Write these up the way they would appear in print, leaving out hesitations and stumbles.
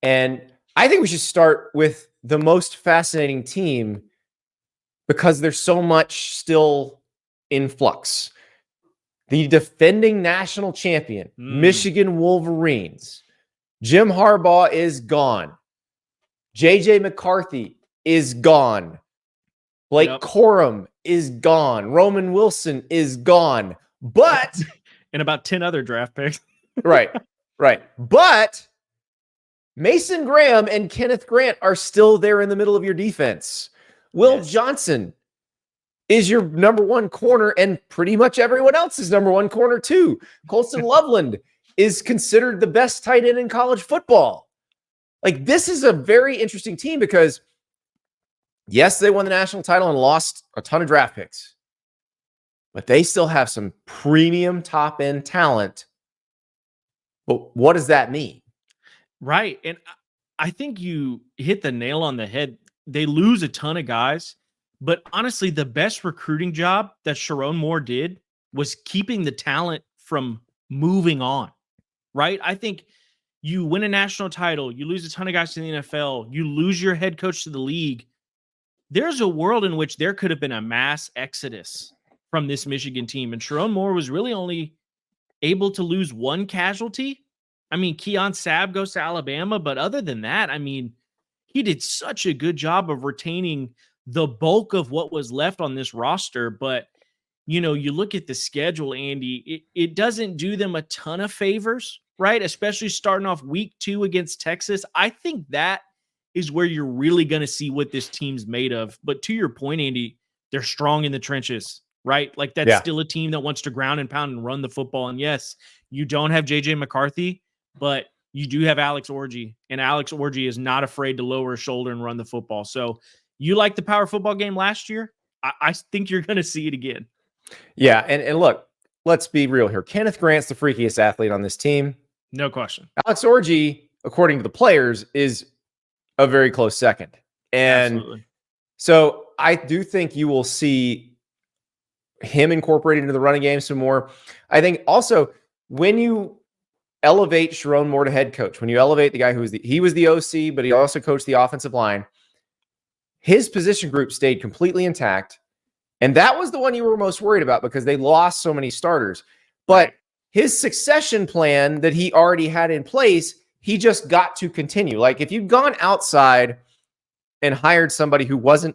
And I think we should start with the most fascinating team because there's so much still in flux. The defending national champion, Michigan Wolverines. Jim Harbaugh is gone. JJ McCarthy is gone. Blake Corum is gone. Roman Wilson is gone. But and about 10 other draft picks. right. But Mason Graham and Kenneth Grant are still there in the middle of your defense. Will Johnson is your number one corner, and pretty much everyone else is number one corner too. Colston Loveland is considered the best tight end in college football. Like, this is a very interesting team because, yes, they won the national title and lost a ton of draft picks, but they still have some premium top-end talent. But what does that mean? Right. And I think you hit the nail on the head. They lose a ton of guys, but honestly, the best recruiting job that Sherrone Moore did was keeping the talent from moving on, right? I think you win a national title, you lose a ton of guys to the NFL, you lose your head coach to the league. There's a world in which there could have been a mass exodus from this Michigan team, and Sherrone Moore was really only able to lose one casualty. I mean, Keon Sabb goes to Alabama, but other than that, I mean, he did such a good job of retaining the bulk of what was left on this roster. But, you know, you look at the schedule, Andy, it doesn't do them a ton of favors, right? Especially starting off week 2 against Texas. I think that is where you're really going to see what this team's made of. But to your point, Andy, they're strong in the trenches, right? Like, that's still a team that wants to ground and pound and run the football. And yes, you don't have JJ McCarthy, but you do have Alex Orji, and Alex Orji is not afraid to lower his shoulder and run the football. So you liked the power football game last year. I think you're going to see it again. Yeah. And look, let's be real here. Kenneth Grant's the freakiest athlete on this team. No question. Alex Orji, according to the players, is a very close second. And absolutely. So I do think you will see him incorporated into the running game some more. I think also when you elevate Sherrone Moore to head coach, when you elevate the guy who was he was the OC, but he also coached the offensive line, his position group stayed completely intact. And that was the one you were most worried about because they lost so many starters. But his succession plan that he already had in place, he just got to continue. Like, if you'd gone outside and hired somebody who wasn't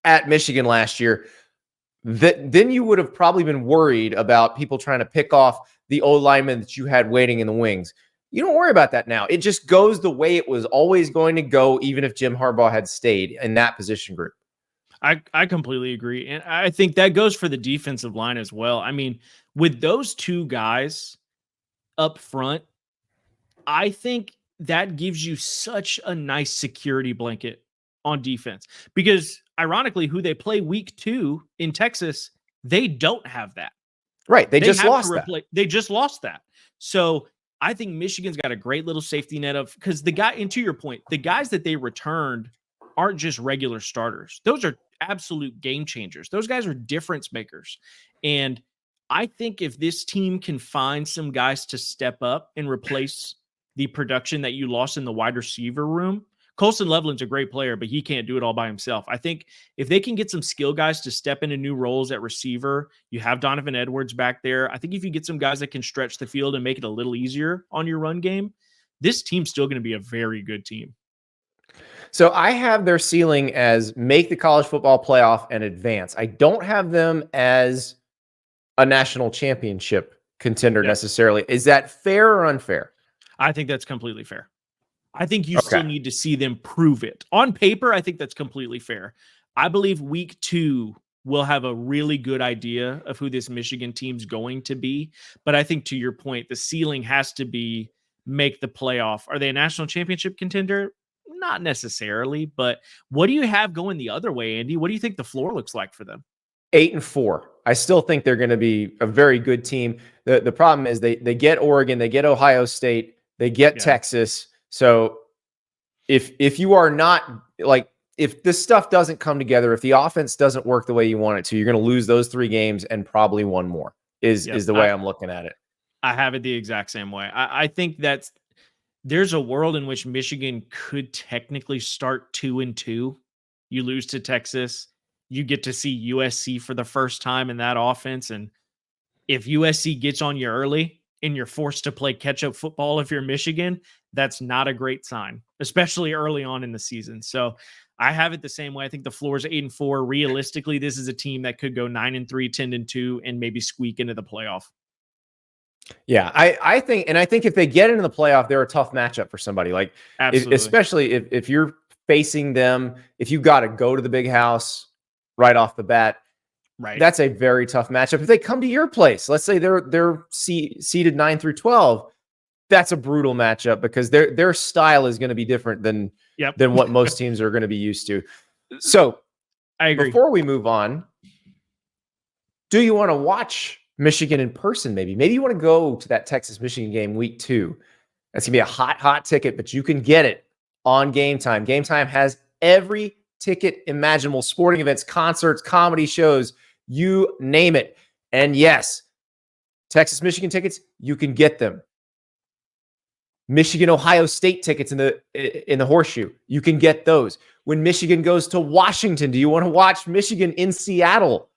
at Michigan last year, then you would have probably been worried about people trying to pick off the O-lineman that you had waiting in the wings. You don't worry about that now. It just goes the way it was always going to go, even if Jim Harbaugh had stayed in that position group. I completely agree. And I think that goes for the defensive line as well. I mean, with those two guys up front, I think that gives you such a nice security blanket on defense because ironically, who they play week 2 in Texas, they don't have that. Right. They just lost that. They just lost that. So I think Michigan's got a great little safety net of, because the guy, and to your point, the guys that they returned aren't just regular starters. Those are absolute game changers. Those guys are difference makers. And I think if this team can find some guys to step up and replace the production that you lost in the wide receiver room, Colston Loveland's a great player, but he can't do it all by himself. I think if they can get some skill guys to step into new roles at receiver, you have Donovan Edwards back there. I think if you get some guys that can stretch the field and make it a little easier on your run game, this team's still going to be a very good team. So I have their ceiling as make the college football playoff and advance. I don't have them as a national championship contender necessarily. Is that fair or unfair? I think that's completely fair. I think you still need to see them prove it. On paper, I think that's completely fair. I believe week 2 will have a really good idea of who this Michigan team's going to be. But I think to your point, the ceiling has to be make the playoff. Are they a national championship contender? Not necessarily, but what do you have going the other way, Andy? What do you think the floor looks like for them? 8-4. I still think they're going to be a very good team. The problem is they get Oregon, they get Ohio State, they get Texas. So if you are not, like, if this stuff doesn't come together, if the offense doesn't work the way you want it to, you're going to lose those 3 games and probably one more is the way I'm looking at it. I have it the exact same way. I think that's there's a world in which Michigan could technically start 2-2. You lose to Texas, you get to see USC for the first time in that offense. And if USC gets on you early and you're forced to play catch up football, if you're Michigan, that's not a great sign, especially early on in the season. So I have it the same way. I think the floor is 8-4. Realistically, this is a team that could go 9-3, 10-2, and maybe squeak into the playoff. Yeah, I think if they get into the playoff, they're a tough matchup for somebody. Like, especially if you're facing them, if you got to go to the big house right off the bat, right? That's a very tough matchup. If they come to your place, let's say they're seeded 9 through 12, that's a brutal matchup because their style is going to be different than what most teams are going to be used to. So I agree. Before we move on, do you want to watch Michigan in person? Maybe you want to go to that Texas-Michigan game week 2. That's going to be a hot ticket, but you can get it on Game Time. Game Time has every ticket imaginable, sporting events, concerts, comedy shows, you name it. And yes, Texas-Michigan tickets, you can get them. Michigan-Ohio State tickets in the Horseshoe, you can get those. When Michigan goes to Washington, do you want to watch Michigan in Seattle?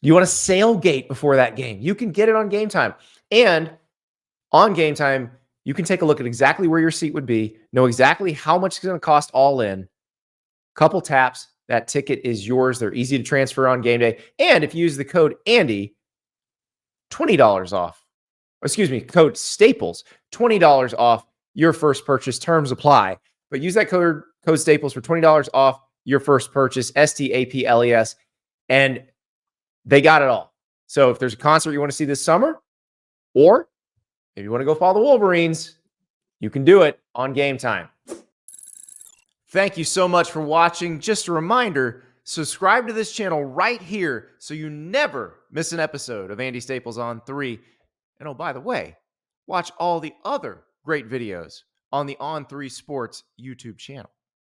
Do you want to sailgate before that game? You can get it on Game Time. And on Game Time, you can take a look at exactly where your seat would be, know exactly how much it's going to cost all in. Couple taps, that ticket is yours. They're easy to transfer on game day. And if you use the code Andy, $20 off. Excuse me, code Staples, $20 off your first purchase. Terms apply. But use that code Staples for $20 off your first purchase, STAPLES. And they got it all. So if there's a concert you want to see this summer, or if you want to go follow the Wolverines, you can do it on Game Time. Thank you so much for watching. Just a reminder, subscribe to this channel right here so you never miss an episode of Andy Staples On 3. And oh, by the way, watch all the other great videos on the On 3 Sports YouTube channel.